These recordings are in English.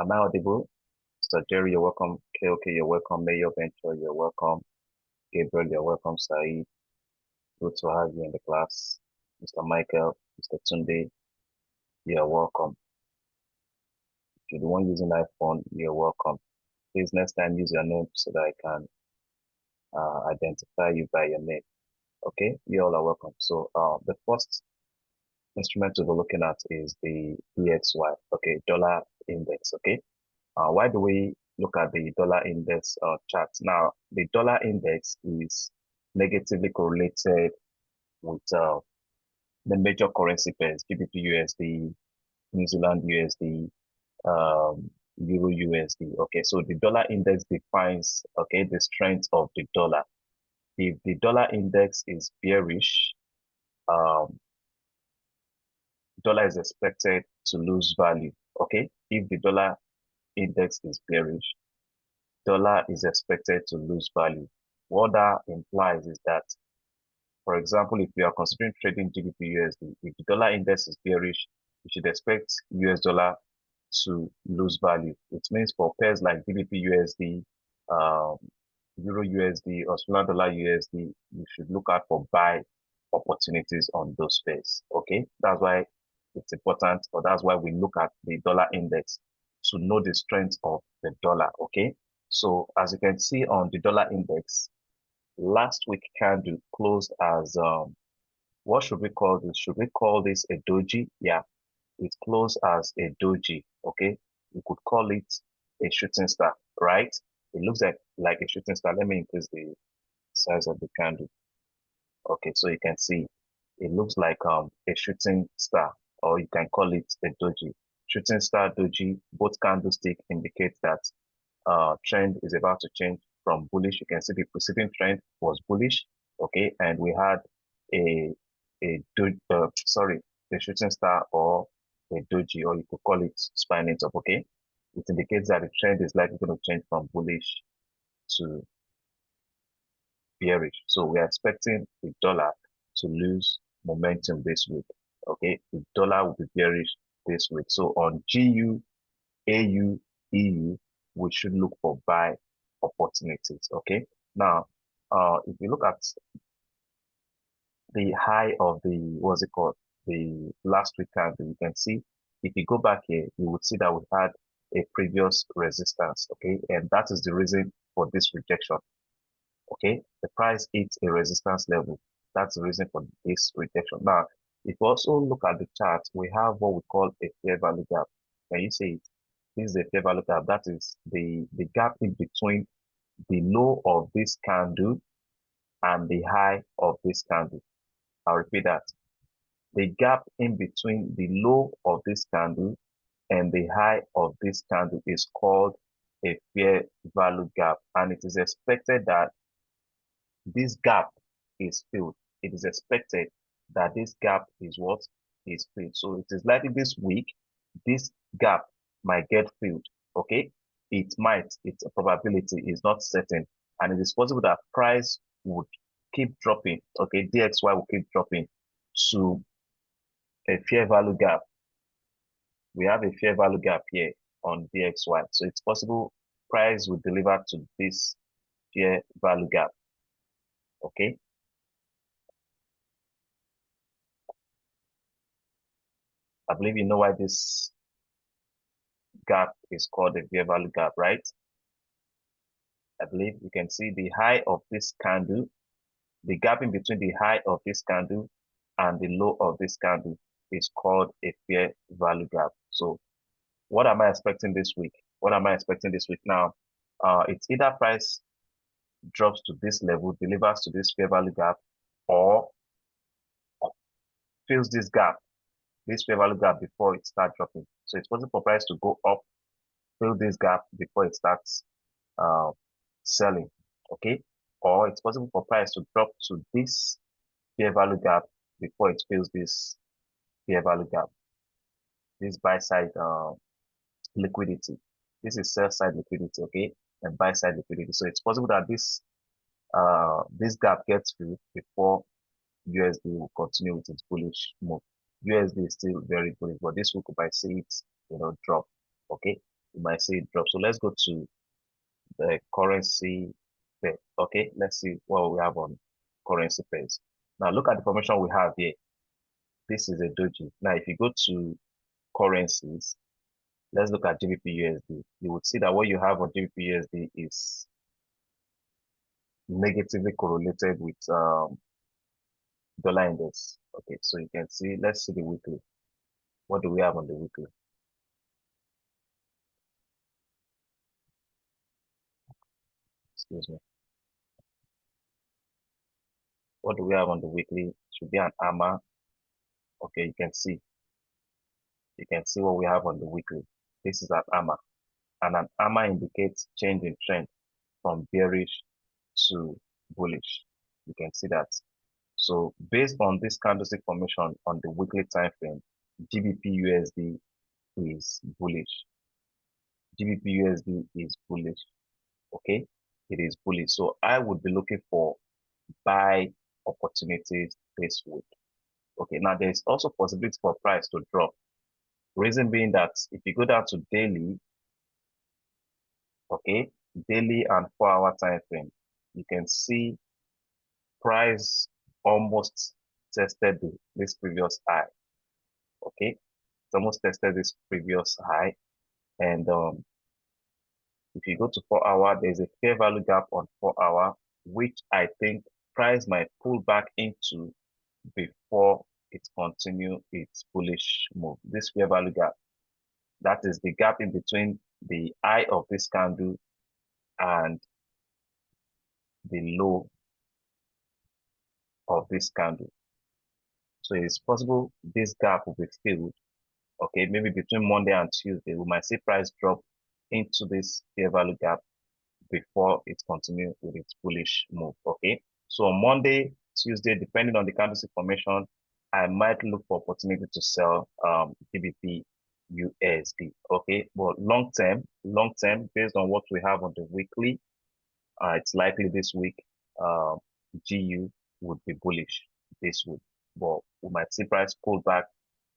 Am I audible? Mr. Jerry, you're welcome. KOK, you're welcome. Mayor Venture, you're welcome. Gabriel, you're welcome. Saeed, good to have you in the class. Mr. Michael, Mr. Tunde, you're welcome. If you're the one using iPhone, you're welcome. Please next time use your name so that I can identify you by your name. Okay, you all are welcome. So the first instrument to be looking at is the DXY, okay, dollar index, okay. Why do we look at the dollar index chart? Now, the dollar index is negatively correlated with the major currency pairs, GBP USD, New Zealand USD, Euro USD. Okay, so the dollar index defines, okay, the strength of the dollar. If the dollar index is bearish, um, dollar is expected to lose value. Okay, if the dollar index is bearish, dollar is expected to lose value. What that implies is that, for example, if you are considering trading GBP USD, if the dollar index is bearish, you should expect US dollar to lose value. It means for pairs like GBP USD, um, Euro USD, Australian dollar USD, you should look out for buy opportunities on those pairs. Okay, that's why it's important, or that's why we look at the dollar index to know the strength of the dollar. Okay, so as you can see on the dollar index, last week candle closed as what should we call this? Should we call this a doji? Yeah, it closed as a doji. Okay, we could call it a shooting star, right? It looks like a shooting star. Let me increase the size of the candle. Okay, so you can see it looks like a shooting star, or you can call it a doji. Shooting star, doji, both candlestick indicate that trend is about to change from bullish. You can see the preceding trend was bullish, okay, and we had a sorry, a shooting star or a doji, or you could call it spinning top, okay. It indicates that the trend is likely going to change from bullish to bearish. So we are expecting the dollar to lose momentum this week. Okay, the dollar will be bearish this week. So on GU, AU, EU, we should look for buy opportunities. Okay, now if you look at the high of the what's it called, the last week candle, you can see if you go back here, you would see that we had a previous resistance. Okay, and that is the reason for this rejection. Okay, the price hits a resistance level. That's the reason for this rejection. Now, if you also look at the chart, we have what we call a fair value gap. Can you see it? This is a fair value gap. That is the gap in between the low of this candle and the high of this candle. I'll repeat that. The gap in between the low of this candle and the high of this candle is called a fair value gap. And it is expected that this gap is filled. It is expected that this gap is what is filled. So it is likely this week, this gap might get filled. Okay, it might. Its probability is not certain, and it is possible that price would keep dropping. Okay, DXY will keep dropping to a fair value gap. We have a fair value gap here on DXY, so it's possible price will deliver to this fair value gap. Okay. I believe you know why this gap is called the fair value gap, right? I believe you can see the high of this candle, the gap in between the high of this candle and the low of this candle is called a fair value gap. So what am I expecting this week? What am I expecting this week now? It's either price drops to this level, delivers to this fair value gap, or fills this gap, this fair value gap before it starts dropping. So it's possible for price to go up, fill this gap before it starts selling, okay? Or it's possible for price to drop to this fair value gap before it fills this fair value gap, this buy side liquidity. This is sell side liquidity, okay? And buy side liquidity. So it's possible that this gap gets filled before USD will continue with its bullish move. USD is still very bullish, but this week might see it, drop, okay? you might see it drop. So let's go to the currency pair. Okay, let's see what we have on currency pairs. Now look at the formation we have here. This is a doji. Now if you go to currencies, let's look at GBP USD. You would see that what you have on GBP USD is negatively correlated with dollar index. Okay, so you can see, let's see the weekly. What do we have on the weekly? Excuse me. What do we have on the weekly? Should be an AMA. Okay, you can see what we have on the weekly. This is an AMA, and an AMA indicates change in trend from bearish to bullish. You can see that. So based on this candlestick formation on the weekly time frame, GBP USD is bullish. GBP USD is bullish. Okay, it is bullish. So I would be looking for buy opportunities this week. Okay, now there's also possibility for price to drop. Reason being that if you go down to daily, okay, daily and 4-hour time frame, you can see price almost tested this previous high. Okay, it's almost tested this previous high. And if you go to 4-hour, there's a fair value gap on 4-hour, which I think price might pull back into before it continue its bullish move. This fair value gap, that is the gap in between the high of this candle and the low of this candle. So it's possible this gap will be filled. Okay, maybe between Monday and Tuesday, we might see price drop into this fair value gap before it continues with its bullish move. Okay, so on Monday, Tuesday, depending on the candlestick formation, I might look for opportunity to sell GBP USD. Okay, but long term, based on what we have on the weekly, it's likely this week GU would be bullish this week, but we might see price pull back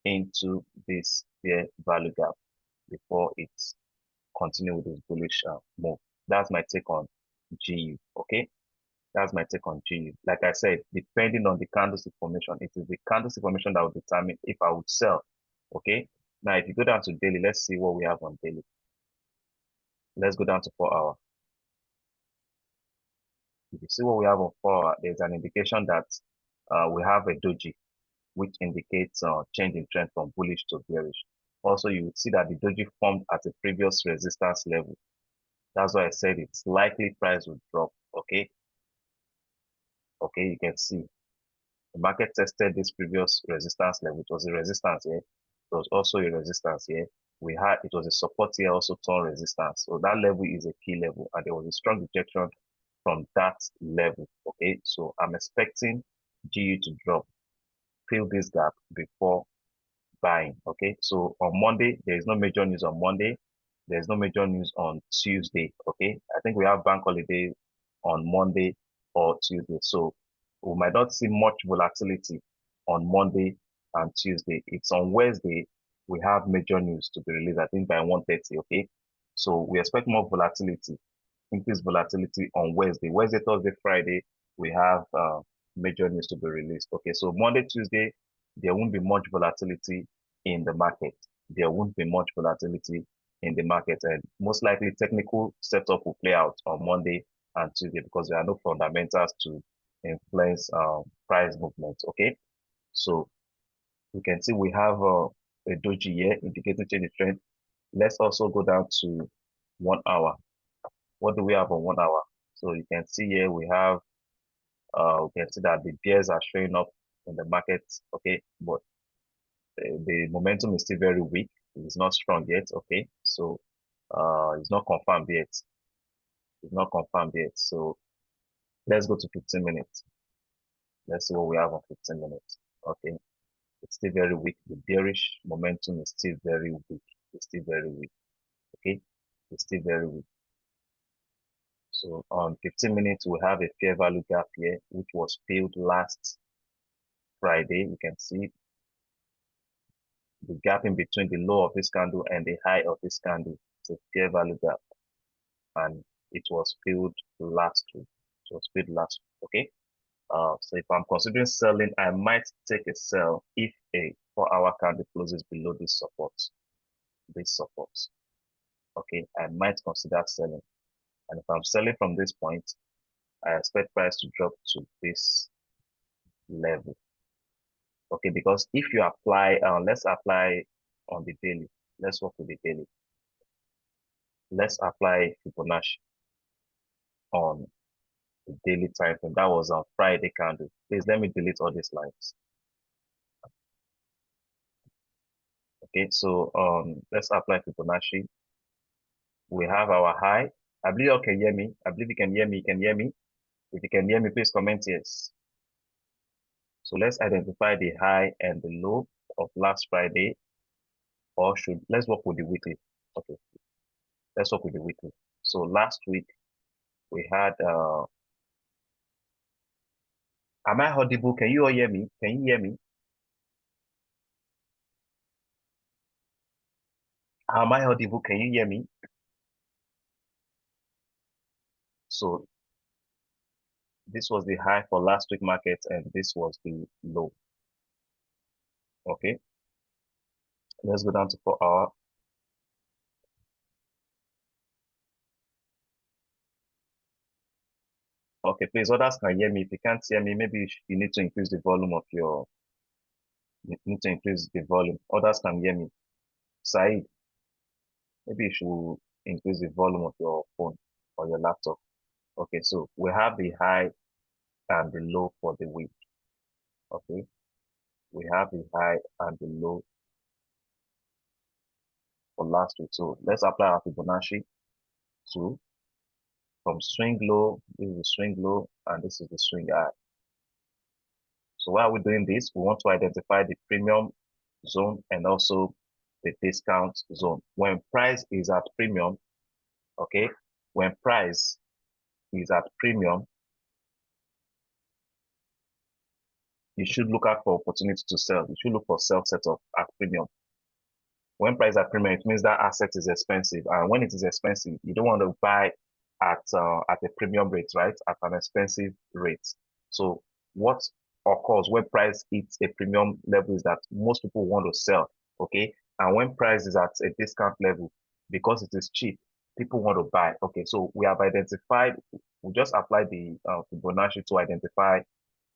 into this fair value gap before it continue with this bullish move. That's my take on GU. Okay, that's my take on GU. Like I said, depending on the candlestick formation, it is the candlestick formation that will determine if I would sell. Okay, now if you go down to daily, let's see what we have on daily. Let's go down to 4-hour. If you see what we have on 4-hour, there's an indication that we have a doji, which indicates change in trend from bullish to bearish. Also, you would see that the doji formed at a previous resistance level. That's why I said it's likely price will drop. Okay. Okay, you can see the market tested this previous resistance level. It was a resistance here. It was also a resistance here. It was a support here, also turned resistance. So that level is a key level, and there was a strong rejection from that level. Okay, so I'm expecting GU to drop, fill this gap before buying. Okay, so on Monday, there is no major news on Monday. There's no major news on Tuesday. Okay, I think we have bank holiday on Monday or Tuesday. So we might not see much volatility on Monday and Tuesday. It's on Wednesday we have major news to be released, I think by 1:30. Okay, so we expect more volatility, increased volatility on Wednesday. Wednesday, Thursday, Friday, we have major news to be released. Okay, so Monday, Tuesday, there won't be much volatility in the market. There won't be much volatility in the market, and most likely technical setup will play out on Monday and Tuesday because there are no fundamentals to influence price movement. Okay, so you can see we have a doji here indicating change in trend. Let's also go down to 1 hour. What do we have on 1 hour? So you can see here we can see that the bears are showing up in the market. Okay, but the momentum is still very weak. It's not strong yet. Okay, so it's not confirmed yet. It's not confirmed yet. So let's go to 15 minutes. Let's see what we have on 15 minutes. Okay, it's still very weak. The bearish momentum is still very weak. It's still very weak. Okay, it's still very weak. So on 15 minutes, we have a fair value gap here, which was filled last Friday. You can see the gap in between the low of this candle and the high of this candle. It's a fair value gap, and it was filled last week. It was filled last week. Okay. So if I'm considering selling, I might take a sell if a 4-hour candle closes below this support. This support. Okay, I might consider selling. And if I'm selling from this point, I expect price to drop to this level. Okay, because if you apply, let's apply on the daily. Let's work with the daily. Let's apply Fibonacci on the daily time frame. That was on Friday candle. Please let me delete all these lines. Okay, so let's apply Fibonacci. We have our high. I believe you can hear me. I believe you can hear me. You can hear me. If you can hear me, please comment yes. So let's identify the high and the low of last Friday, or let's work with the weekly. Okay, let's work with the weekly. So last week we had, am I audible? Can you all hear me? Can you hear me? Am I audible? Can you hear me? So this was the high for last week market, and this was the low. Okay, let's go down to 4-hour. Okay, please, others can hear me. If you can't hear me, maybe you need to increase the volume of your, you need to increase the volume. Others can hear me. Said, maybe you should increase the volume of your phone or your laptop. Okay, so we have the high and the low for the week. Okay, we have the high and the low for last week. So let's apply our Fibonacci to from swing low. This is the swing low, and this is the swing high. So while we're doing this, we want to identify the premium zone and also the discount zone. When price is at premium, okay, when price is at premium, you should look out for opportunity to sell. You should look for sell setup at premium. When price at premium, it means that asset is expensive. And when it is expensive, you don't want to buy at a premium rate, right? At an expensive rate. So what occurs when price hits a premium level is that most people want to sell, okay? And when price is at a discount level, because it is cheap, people want to buy. Okay, so we have identified, we just applied the Fibonacci to identify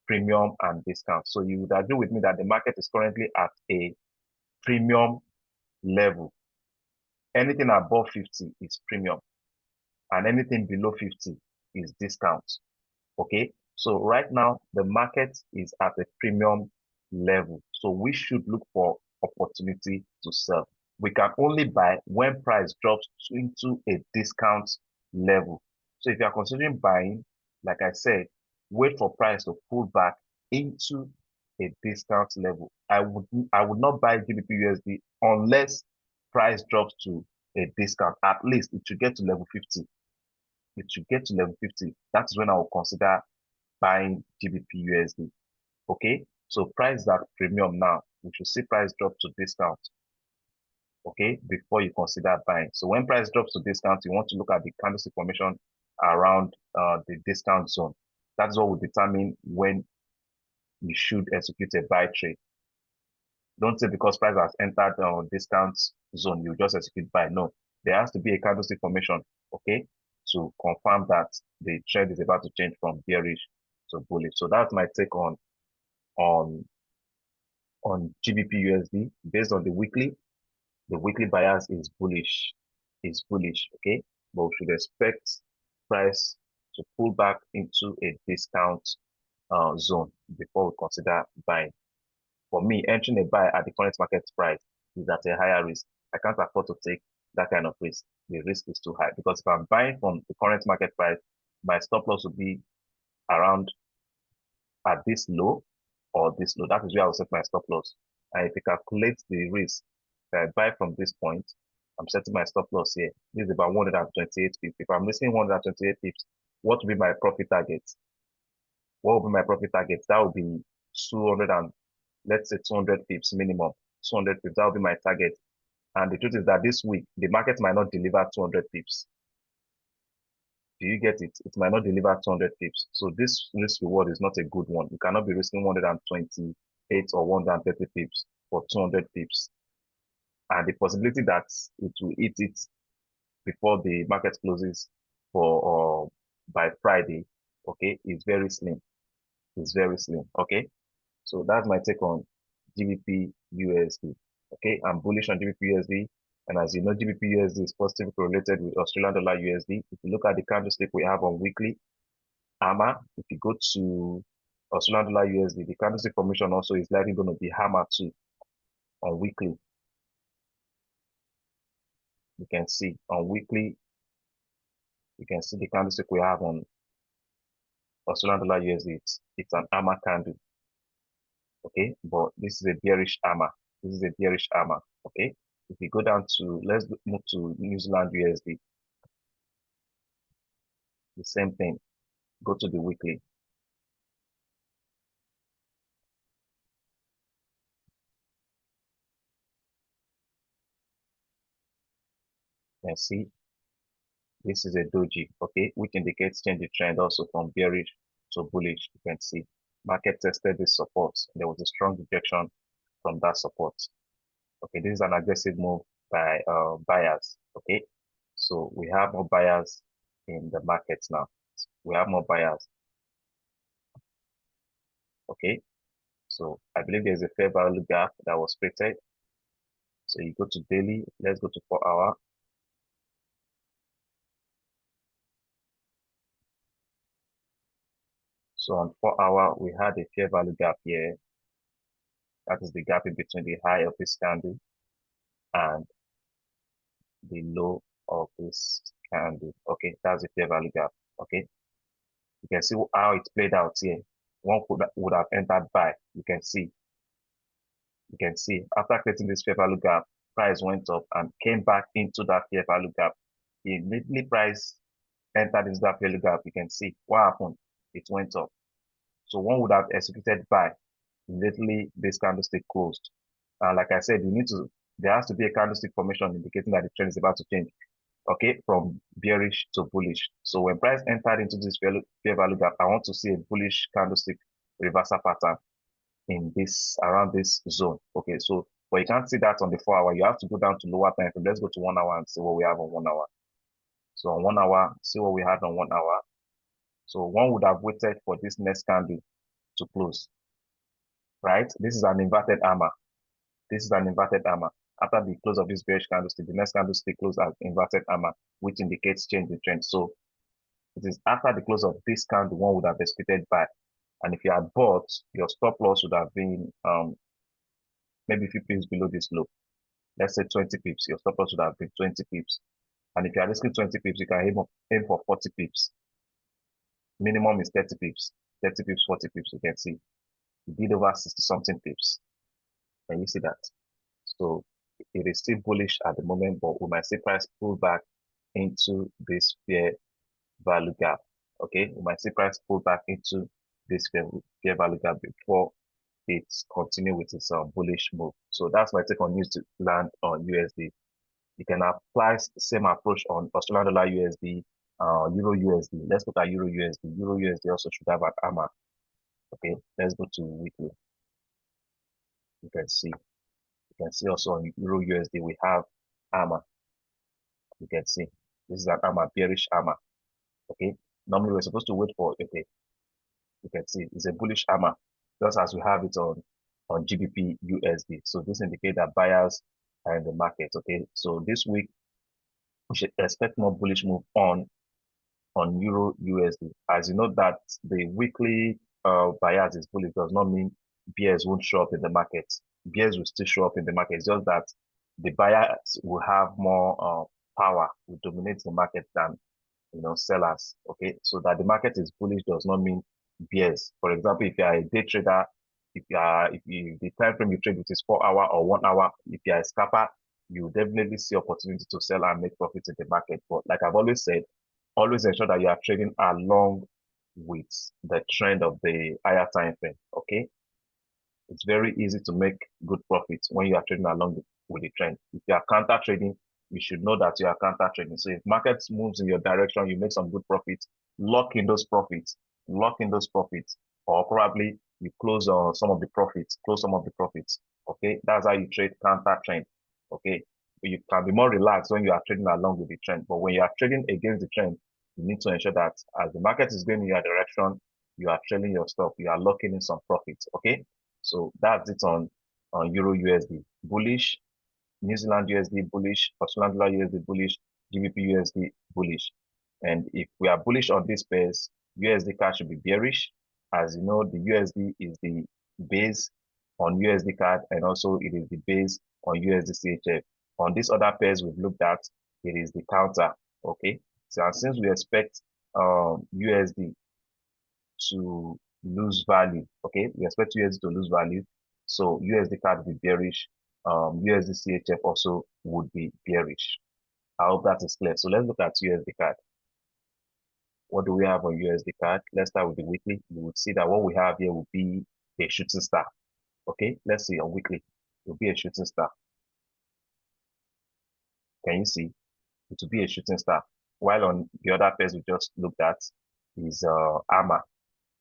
premium and discount. So you would agree with me that the market is currently at a premium level. Anything above 50 is premium, and anything below 50 is discount. Okay, so right now the market is at a premium level, so we should look for opportunity to sell. We can only buy when price drops into a discount level. So if you are considering buying, like I said, wait for price to pull back into a discount level. I would not buy GBP USD unless price drops to a discount. At least it should get to level 50. It should get to level 50. That's when I will consider buying GBP USD. Okay, so price at premium now. We should see price drop to discount. Okay, before you consider buying. So when price drops to discount, you want to look at the candlestick formation around the discount zone. That's what will determine when you should execute a buy trade. Don't say because price has entered discount zone, you just execute buy. No, there has to be a candlestick formation, okay, to confirm that the trend is about to change from bearish to bullish. So that's my take on on GBP USD based on the weekly. The weekly bias is bullish, okay, but we should expect price to pull back into a discount zone before we consider buying. For me, entering a buy at the current market price is at a higher risk. I can't afford to take that kind of risk. The risk is too high because if I'm buying from the current market price, my stop loss will be around at this low or this low. That is where I will set my stop loss. And if you calculate the risk that I buy from this point, I'm setting my stop loss here. This is about 128 pips. If I'm missing 128 pips, what will be my profit target? What will be my profit target? That will be 200 and let's say 200 pips minimum. 200 pips, that will be my target. And the truth is that this week, the market might not deliver 200 pips. Do you get it? It might not deliver 200 pips. So this risk reward is not a good one. You cannot be risking 128 or 130 pips for 200 pips. And the possibility that it will eat it before the market closes for by Friday, okay, is very slim. It's very slim. Okay. So that's my take on GBP USD. Okay, I'm bullish on GBP USD. And as you know, GBP USD is positively correlated with Australian dollar USD. If you look at the candlestick we have on weekly hammer, if you go to Australian dollar USD, the candlestick formation also is likely going to be hammer too on weekly. You can see on weekly, you can see the candlestick we have on Australian dollar USD. It's an hammer candle. Okay, but this is a bearish hammer. This is a bearish hammer. Okay, if you go down to, let's move to New Zealand USD, the same thing. Go to the weekly. And see, this is a doji, okay, which indicates change the trend also from bearish to bullish. You can see market tested this support. There was a strong rejection from that support. Okay, this is an aggressive move by buyers. Okay, so we have more buyers in the market now. We have more buyers. Okay, so I believe there's a fair value gap that was created. So you go to daily. Let's go to 4-hour. So on 4-hour, we had a fair value gap here. That is the gap in between the high of this candle and the low of this candle. Okay, that's the fair value gap. Okay, you can see how it played out here. One would have entered buy. You can see after creating this fair value gap, price went up and came back into that fair value gap. Immediately price entered into that fair value gap. You can see what happened. It went up. So one would have executed buy. Immediately this candlestick closed. And like I said, there has to be a candlestick formation indicating that the trend is about to change. Okay, from bearish to bullish. So when price entered into this fair value gap, I want to see a bullish candlestick reversal pattern in this, around this zone. Okay, so but you can't see that on the 4-hour. You have to go down to lower time frame. Let's go to 1 hour and see what we have on 1 hour. So on 1 hour, see what we had on 1 hour. So one would have waited for this next candle to close, right? This is an inverted hammer. This is an inverted hammer. After the close of this bearish candlestick, the next candlestick closed as inverted hammer, which indicates change in trend. So it is after the close of this candle, one would have executed buy. And if you had bought, your stop loss would have been maybe 50 pips below this low. Let's say 20 pips. Your stop loss would have been 20 pips. And if you are risking 20 pips, you can aim for 40 pips. Minimum is 30 pips. 30 pips, 40 pips, you can see. You did over 60 something pips. Can you see that? So it is still bullish at the moment, but we might see price pull back into this fair value gap. Okay, we might see price pull back into this fair value gap before it continue with its bullish move. So that's my take on New Zealand on USD. You can apply the same approach on Australian dollar USD, Euro USD. Let's look at Euro USD. Euro USD also should have an hammer. Okay, let's go to weekly. You can see also on Euro USD we have hammer. You can see this is an hammer, bearish hammer. Okay, normally we're supposed to wait for, okay, you can see it's a bullish hammer, just as we have it on GBP USD. So this indicates that buyers are in the market. Okay, so this week we should expect more bullish move on Euro USD. As you know that the weekly bias is bullish does not mean bears won't show up in the market. Bears will still show up in the market. It's just that the buyers will have more power, will dominate the market than sellers. Okay, so that the market is bullish does not mean bears. For example, if you are a day trader, if the time frame you trade with is 4-hour or 1 hour, if you are a scalper, you definitely see opportunity to sell and make profit in the market. But like I've always said, always ensure that you are trading along with the trend of the higher time frame. Okay, it's very easy to make good profits when you are trading along with the trend. If you are counter trading, you should know that you are counter trading. So if market moves in your direction, you make some good profits, lock in those profits, lock in those profits, or probably you close some of the profits, close some of the profits. Okay, that's how you trade counter trend. Okay, you can be more relaxed when you are trading along with the trend, but when you are trading against the trend, you need to ensure that as the market is going in your direction, you are trailing your stop, you are locking in some profits. Okay, so that's it on Euro USD. Bullish, New Zealand USD bullish, Australian dollar USD bullish, GBP USD bullish. And if we are bullish on this pairs, USD CAD should be bearish. As you know, the USD is the base on USD CAD, and also it is the base on USD CHF. On these other pairs we've looked at, it is the counter. Okay, so since we expect USD to lose value. Okay, we expect USD to lose value. So USD CAD will be bearish. USD CHF also would be bearish. I hope that is clear. So let's look at USD CAD. What do we have on USD CAD? Let's start with the weekly. You would see that what we have here will be a shooting star. Okay, let's see on weekly. It will be a shooting star. Can you see? It will be a shooting star. While on the other pairs we just looked at is AMA.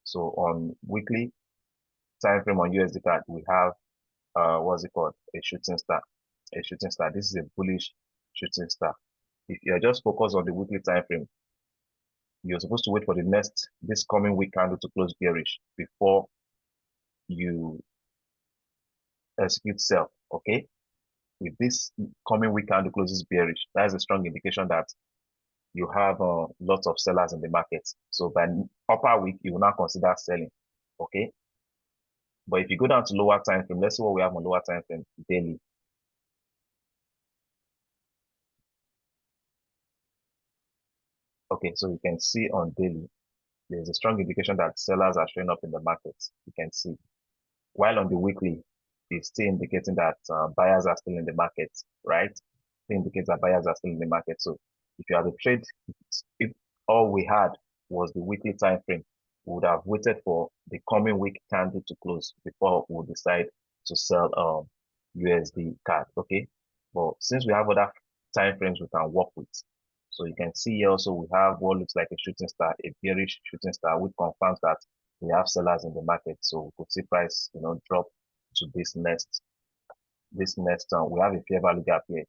So on weekly time frame on USD CAD, we have what's it called? A shooting star. A shooting star. This is a bullish shooting star. If you're just focused on the weekly time frame, you're supposed to wait for this coming week candle to close bearish before you execute sell. Okay. If this coming week candle closes bearish, that is a strong indication that you have lots of sellers in the market. So by upper week, you will now consider selling. Okay. But if you go down to lower time frame, let's see what we have on lower time frame daily. Okay, so you can see on daily, there's a strong indication that sellers are showing up in the market. You can see. While on the weekly, it's still indicating that buyers are still in the market, right? It indicates that buyers are still in the market. So if you have a trade, if all we had was the weekly time frame, we would have waited for the coming week candle to close before we decide to sell USD CAD. Okay, but since we have other time frames we can work with, so you can see here also we have what looks like a shooting star, a bearish shooting star, which confirms that we have sellers in the market. So we could see price, drop to this next we have a fair value gap here.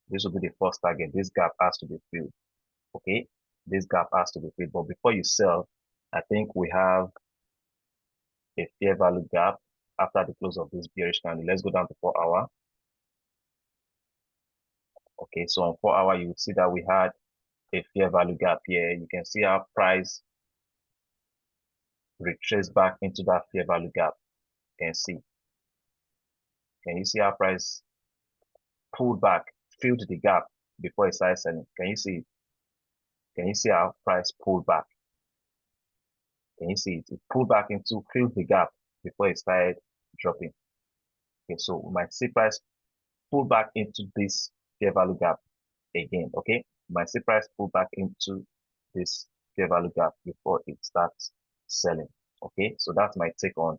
This will be the first target. This gap has to be filled. Okay, this gap has to be filled. But before you sell, I think we have a fair value gap after the close of this bearish candle. Let's go down to 4-hour. Okay, so on 4-hour, you would see that we had a fair value gap here. You can see our price retrace back into that fair value gap. You can see. Can you see our price pulled back, filled the gap before it started selling? Can you see it? Can you see our price pulled back? Can you see it? It pulled back into, filled the gap before it started dropping. Okay, so we might see price pull back into this fair value gap again. Okay, we might see price pull back into this fair value gap before it starts selling. Okay, so that's my take on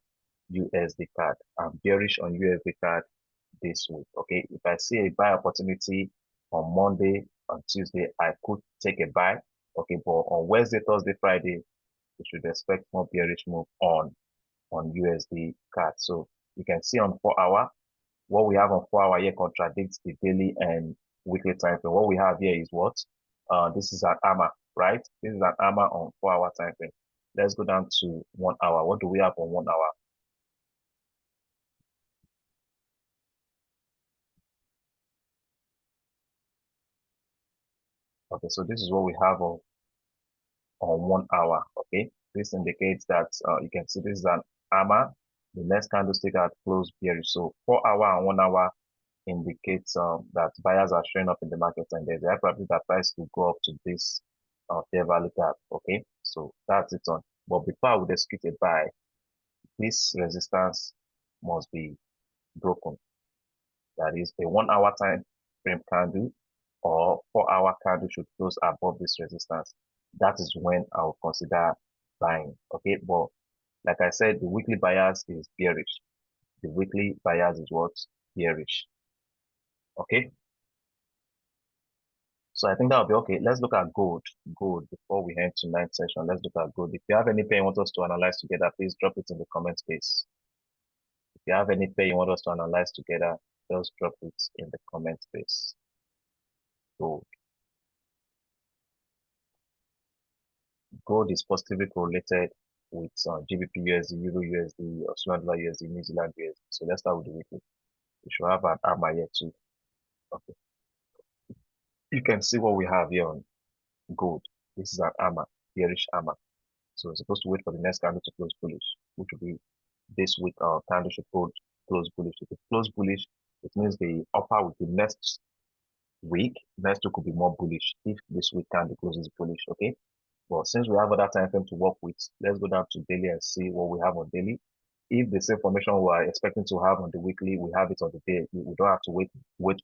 USD CAD. I'm bearish on USD CAD this week. Okay, if I see a buy opportunity on Monday, on Tuesday, I could take a buy. Okay, but on Wednesday, Thursday, Friday, we should expect more bearish move on USD CAD. So you can see on 4-hour, what we have on 4-hour here contradicts the daily and weekly time frame. What we have here is what? This is an AMA, right? This is an AMA on 4-hour time frame. Let's go down to 1 hour. What do we have on 1 hour? Okay, so this is what we have on 1 hour. Okay, this indicates that you can see this is an AMA. The next candlestick had closed bearish. So 4-hour and 1 hour indicates that buyers are showing up in the market, and there's a probability that price will go up to this fair value gap. Okay, so that's it on. But before I would execute a buy, this resistance must be broken. That is a 1-hour time frame candle or 4-hour candle should close above this resistance. That is when I will consider buying. Okay, but like I said, the weekly bias is bearish. The weekly bias is what? bearish. Okay. So I think that'll be okay. Let's look at gold. Gold before we head to ninth session. Let's look at gold. If you have any pair you want us to analyze together, please drop it in the comment space. If you have any pair you want us to analyze together, just drop it in the comment space. Gold. Gold is positively correlated with GBP USD, Euro USD, Australian dollar USD, New Zealand USD. So let's start with the weekly. We should have an AMA here too. Okay. You can see what we have here on gold. This is an AMA, bearish AMA. So we're supposed to wait for the next candle to close bullish, which will be this week. Our candle should close bullish. If it close bullish, it means the upper will be next week. Next week will be more bullish if this week candle closes bullish. Okay. But since we have other time frame to work with, let's go down to daily and see what we have on daily. If the same formation we are expecting to have on the weekly, we have it on the day. We don't have to wait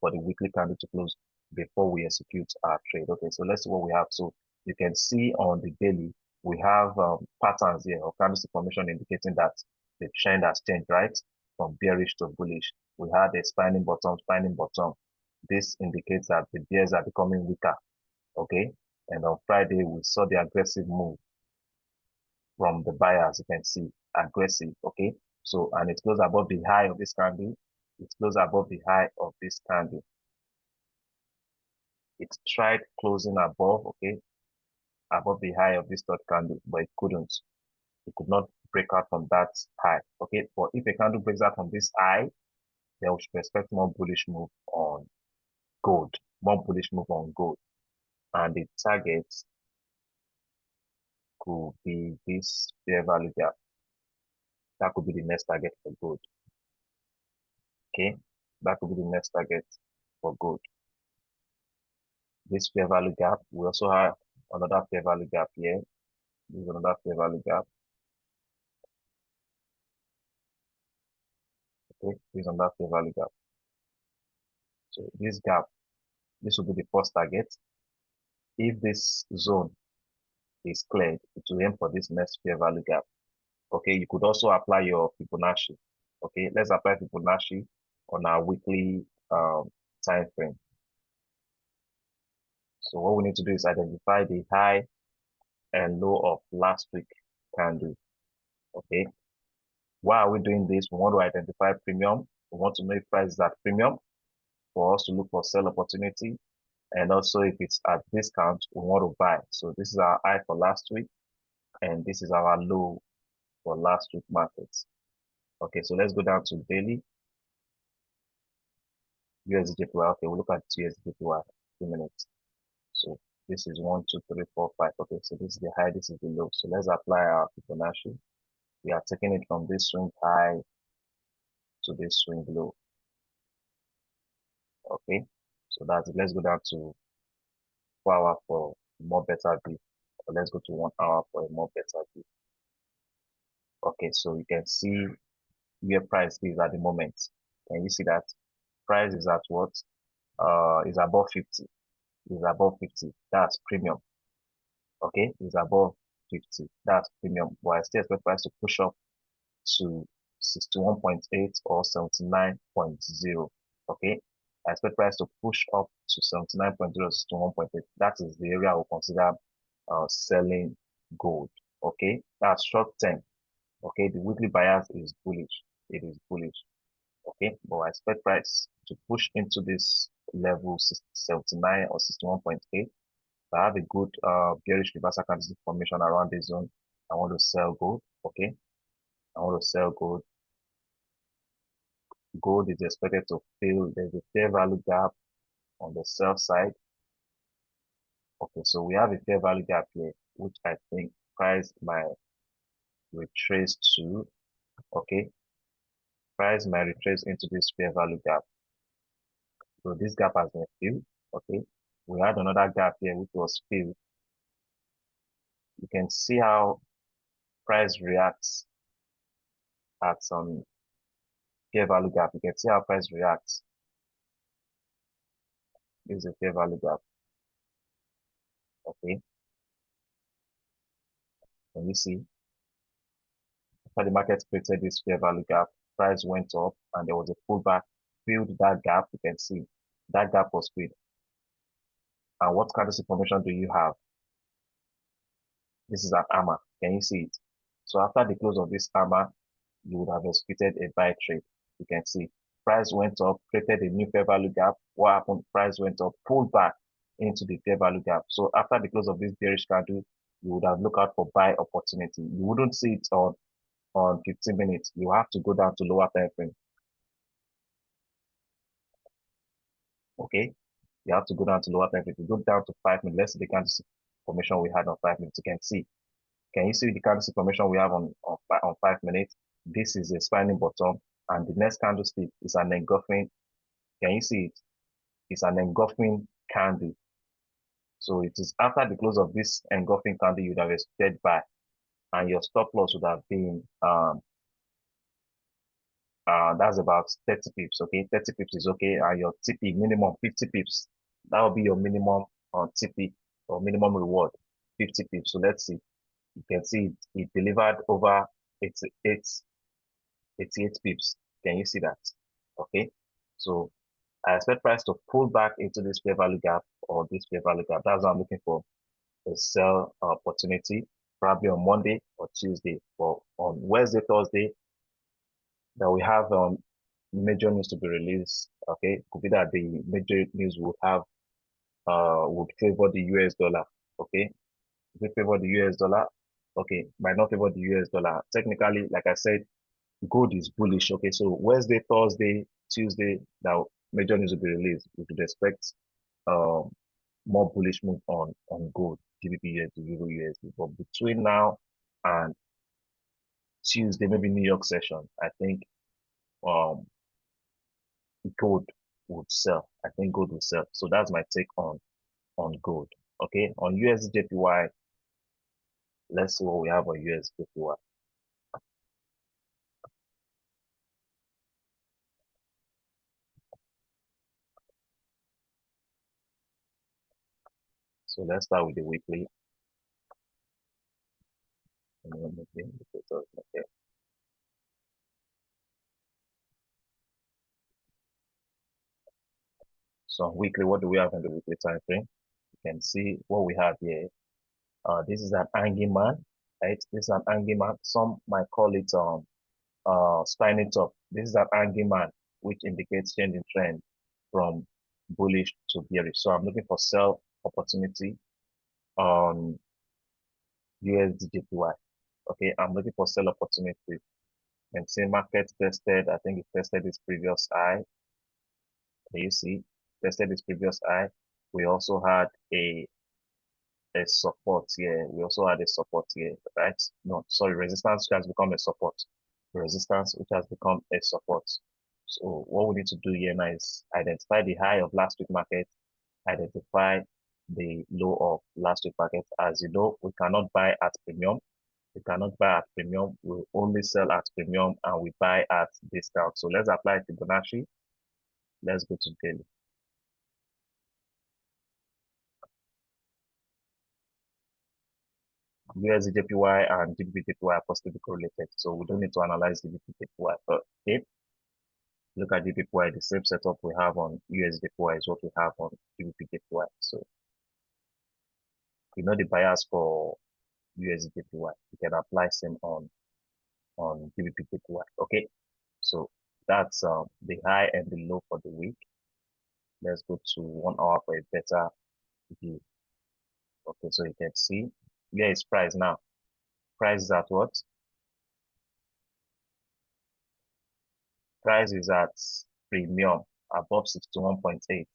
for the weekly candle to close before we execute our trade. Okay, so let's see what we have. So you can see on the daily, we have patterns here of candlestick formation indicating that the trend has changed, right? From bearish to bullish. We had a spinning bottom, spinning bottom. This indicates that the bears are becoming weaker. Okay, and on Friday we saw the aggressive move from the buyers. You can see aggressive. Okay, so and it goes above the high of this candle. It goes above the high of this candle. It tried closing above, okay, above the high of this third candle, but it couldn't. It could not break out from that high. Okay, but if a candle breaks out from this high, then we should expect more bullish move on gold. More bullish move on gold, and the target could be this fair value gap. That could be the next target for gold. Okay, that could be the next target for gold. This fair value gap, we also have another fair value gap here. This is another fair value gap. Okay, this is another fair value gap. So this gap, this will be the first target. If this zone is cleared, it will aim for this next fair value gap. Okay, you could also apply your Fibonacci. Okay, let's apply Fibonacci on our weekly time frame. So what we need to do is identify the high and low of last week candle. Okay, why are we doing this? We want to identify premium. We want to know if price is at premium for us to look for sell opportunity. And also if it's at discount, we want to buy. So this is our high for last week, and this is our low for last week markets. Okay, so let's go down to daily. USDJPY. Okay, we'll look at USDJPY. 2 minutes. So this is 1, 2, 3, 4, 5. Okay, so this is the high, this is the low. So let's apply our Fibonacci. We are taking it from this swing high to this swing low. Okay, so that's it. Let's go down to 4 hour for more better view. Or let's go to 1 hour for a more better view. Okay, so you can see where price is at the moment. Can you see that? Price is at what? Is above 50. Is above 50. That's premium. Okay, is above 50. That's premium. But I still expect price to push up to 61.8 or 79.0. Okay, I expect price to push up to 79.0 to 1.8. That is the area I will consider selling gold. Okay, that's short term. Okay, the weekly bias is bullish. It is bullish. Okay, but I expect price to push into this level 79 or 61.8. I have a good bearish reversal candlestick formation around this zone. I want to sell gold. Okay, I want to sell gold. Gold is expected to fill. There's a fair value gap on the sell side. Okay, so we have a fair value gap here, which I think price might retrace to. Okay, price might retrace into this fair value gap. So this gap has been filled. Okay, we had another gap here which was filled. You can see how price reacts at some fair value gap. You can see how price reacts. This is a fair value gap. Okay, can you see? After the market created this fair value gap, price went up and there was a pullback filled that gap. You can see that gap was filled. And what candlestick formation do you have? This is an hammer. Can you see it? So after the close of this hammer, you would have executed a buy trade. You can see price went up, created a new fair value gap. What happened? Price went up, pulled back into the fair value gap. So after the close of this bearish candle, you would have looked out for buy opportunity. You wouldn't see it on 15 minutes. You have to go down to lower time frame. Okay, you have to go down to lower time frame. If you go down to 5 minutes, let's see the candlestick formation we had on 5 minutes. You can see. Can you see the candlestick formation we have on 5 minutes? This is a spinning bottom, and the next candlestick is an engulfing. Can you see it? It's an engulfing candle. So it is after the close of this engulfing candle you would have expected buy, and your stop loss would have been that's about 30 pips. Okay, 30 pips is okay, and your TP minimum 50 pips. That will be your minimum on TP or minimum reward, 50 pips. So let's see. You can see it delivered over 88 pips. Can you see that? Okay, so I expect price to pull back into this fair value gap or this fair value gap. That's what I'm looking for, a sell opportunity, probably on Monday or Tuesday. But on Wednesday, Thursday, that we have major news to be released. Okay, could be that the major news would favor the US dollar. Okay, if it favor the US dollar, okay, might not favor the US dollar. Technically, like I said, gold is bullish. Okay, so Wednesday, Thursday, Tuesday, now major news will be released. We could expect um more bullish move on gold, GBP USD, Euro USD. But between now and Tuesday, maybe New York session, I think um gold would sell. I think gold will sell. So that's my take on gold. Okay, on USD let's see what we have on USD. So let's start with the weekly. Okay. So on weekly, what do we have in the weekly time frame? You can see what we have here. This is an angry man, right? This is an angry man. Some might call it spinning top. This is an angry man, which indicates change in trend from bullish to bearish. So I'm looking for sell opportunity on USDJPY. Okay, I'm looking for sell opportunity. And say market tested, I think it tested its previous high. You see, tested its previous high. We also had a support here. We also had a support here, right? No, sorry, resistance which has become a support. Resistance which has become a support. So what we need to do here now is identify the high of last week market, identify the low of last week market. As you know, we cannot buy at premium. We cannot buy at premium. We only sell at premium and we buy at discount. So let's apply Fibonacci. Let's go to daily. USDJPY and GBPJPY are positively correlated. So we don't need to analyze GBPJPY. But okay, look at GBPY, the same setup we have on USDJPY is what we have on GBPJPY. So you know the bias for USDJPY. You can apply same on GBPJPY. Okay, so that's the high and the low for the week. Let's go to 1 hour for a better view. Okay, so you can see where is price now. Price is at what? Price is at premium above 61.8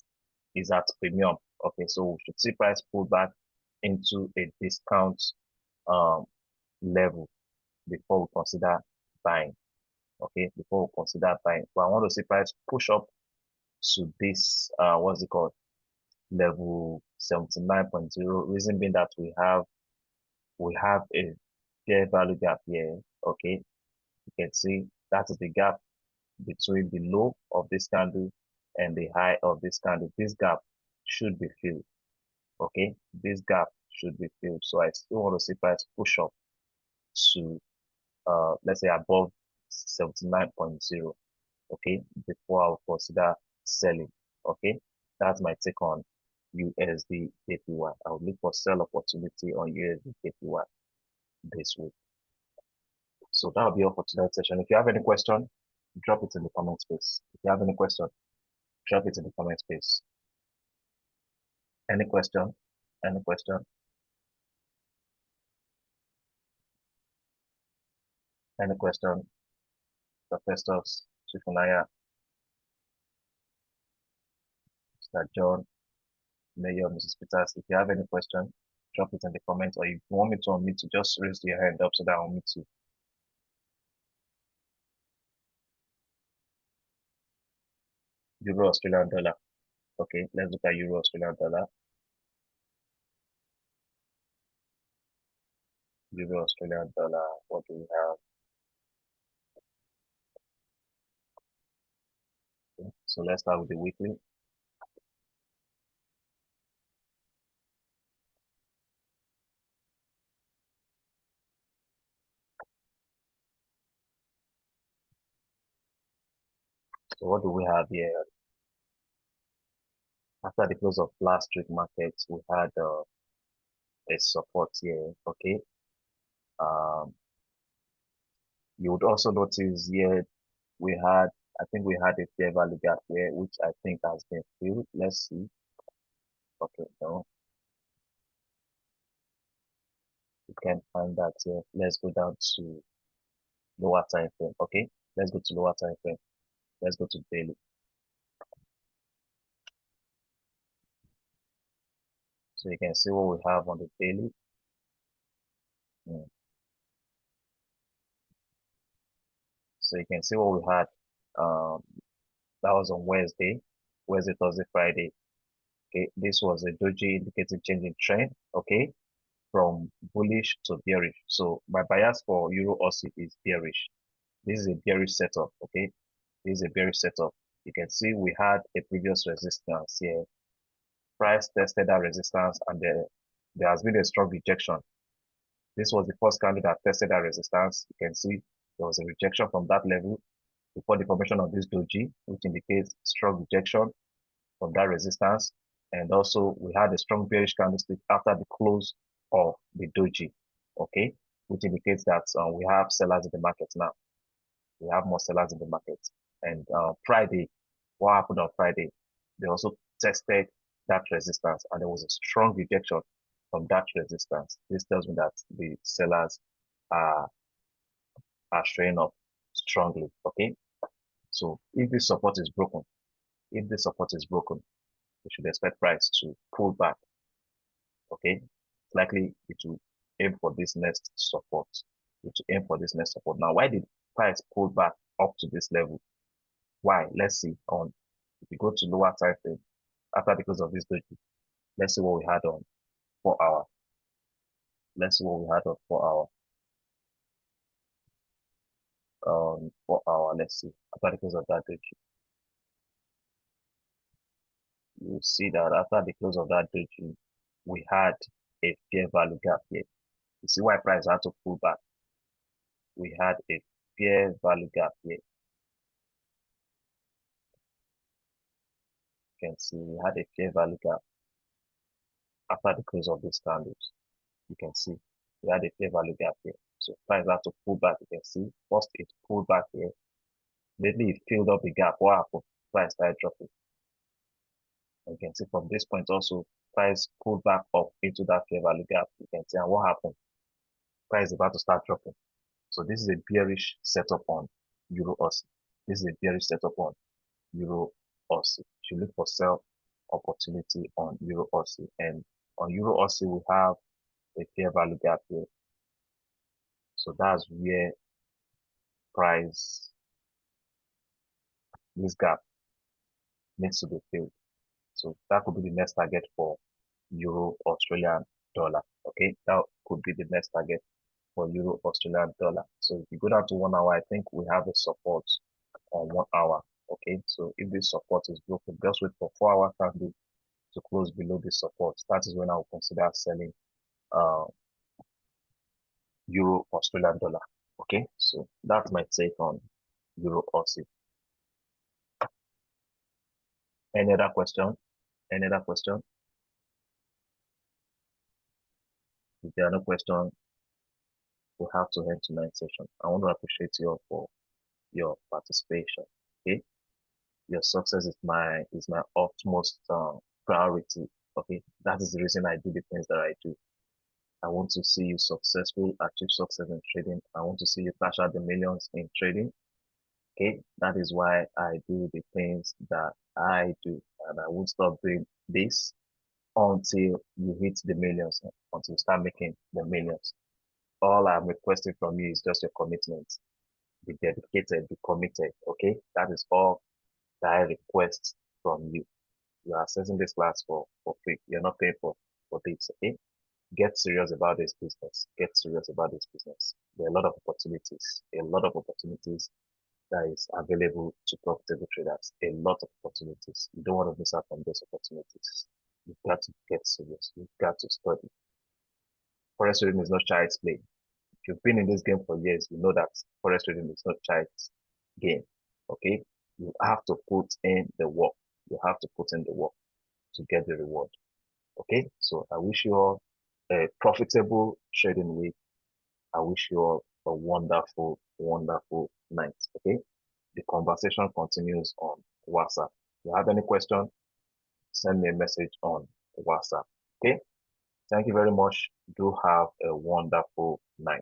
is at premium. Okay, so we should see price pull back into a discount um, level before we consider buying. Okay, before we consider buying. But I want to see price push up to this what's it called? Level 79.0. Reason being that we have a fair value gap here. Okay, you can see that is the gap between the low of this candle and the high of this candle. This gap should be filled. Okay, this gap should be filled. So I still want to see price push up to let's say above 79.0. okay, before I will consider selling. Okay, that's my take on USD JPY. I will look for sell opportunity on USD JPY this week. So that'll be all for today's session. If you have any question, drop it in the comment space. If you have any question, drop it in the comment space. Any question? Any question? Any question? Professor Chifunaya, Mr. John, Mayor, Mrs. Peters. If you have any question, drop it in the comments, or if you want me to unmute to just raise your hand up so that I'll meet you. Euro Australian dollar. Okay, let's look at Euro Australian dollar. Euro Australian dollar. What do we have? Okay, so let's start with the weekly. So what do we have here? After the close of last week markets, we had a support here. Okay. Um, you would also notice here we had, I think we had a fair value gap here, which I think has been filled. Let's see. Okay, no, you can't find that here. Let's go down to lower time frame. Okay, let's go to lower time frame. Let's go to daily. So you can see what we have on the daily. Mm. So you can see what we had. Um, that was on Wednesday, Thursday, Friday. Okay, this was a doji indicating changing trend. Okay, from bullish to bearish. So my bias for Euro Aussie is bearish. This is a bearish setup. Okay, this is a bearish setup. You can see we had a previous resistance here. Price tested that resistance, and there has been a strong rejection. This was the first candle that tested that resistance. You can see there was a rejection from that level before the formation of this doji, which indicates strong rejection from that resistance. And also we had a strong bearish candlestick after the close of the doji, okay, which indicates that we have sellers in the market now. We have more sellers in the market. And Friday, what happened on Friday? They also tested that resistance, and there was a strong rejection from that resistance. This tells me that the sellers are are showing up strongly. Okay, so if this support is broken, we should expect price to pull back. Okay, it's likely it will aim for this next support. It will aim for this next support. Now, why did price pull back up to this level? Why? Let's see. On if you go to lower time frame after the close of this doji, let's see what we had on 4 hour. Let's see what we had on 4 hour. 4 hour. Let's see after the close of that doji. You see that after the close of that doji, we had a fair value gap here. You see why price had to pull back. We had a fair value gap here. You can see we had a fair value gap after the close of these candles. You can see we had a fair value gap here. So price had to pull back. You can see first it pulled back here. Lately it filled up the gap. What happened? Price started dropping. And you can see from this point also, price pulled back up into that fair value gap. You can see, and what happened? Price is about to start dropping. So this is a bearish setup on Euro Aussie. This is a bearish setup on Euro Aussie. You look for sell opportunity on Euro Aussie, and on Euro Aussie we have a fair value gap here. So that's where price, this gap needs to be filled. So that could be the next target for Euro Australian dollar. Okay, that could be the next target for Euro Australian dollar. So if you go down to 1 hour, I think we have a support on 1 hour. Okay, so if this support is broken, just wait for 4 hour candle to close below this support. That is when I will consider selling uh, Euro Australian dollar. Okay, so that's my take on Euro Aussie. Any other question? Any other question? If there are no questions, we have to end tonight's session. I want to appreciate you all for your participation. Okay, your success is my utmost priority. Okay, that is the reason I do the things that I do. I want to see you successful, achieve success in trading. I want to see you cash out the millions in trading. Okay, that is why I do the things that I do, and I won't stop doing this until you hit the millions, until you start making the millions. All I'm requesting from you is just your commitment. Be dedicated, be committed. Okay, that is all that I request from you. You are accessing this class for free. You're not paying for this. Okay, get serious about this business. Get serious about this business. There are a lot of opportunities. A lot of opportunities that is available to profitable traders. A lot of opportunities. You don't want to miss out on those opportunities. You've got to get serious. You've got to study. Forex trading is not child's play. If you've been in this game for years, you know that forex trading is not child's game. Okay? You have to put in the work. You have to put in the work to get the reward. Okay? So I wish you all a profitable trading week. I wish you all a wonderful, wonderful night. Okay? The conversation continues on WhatsApp. If you have any question, send me a message on WhatsApp. Okay? Thank you very much. Do have a wonderful night.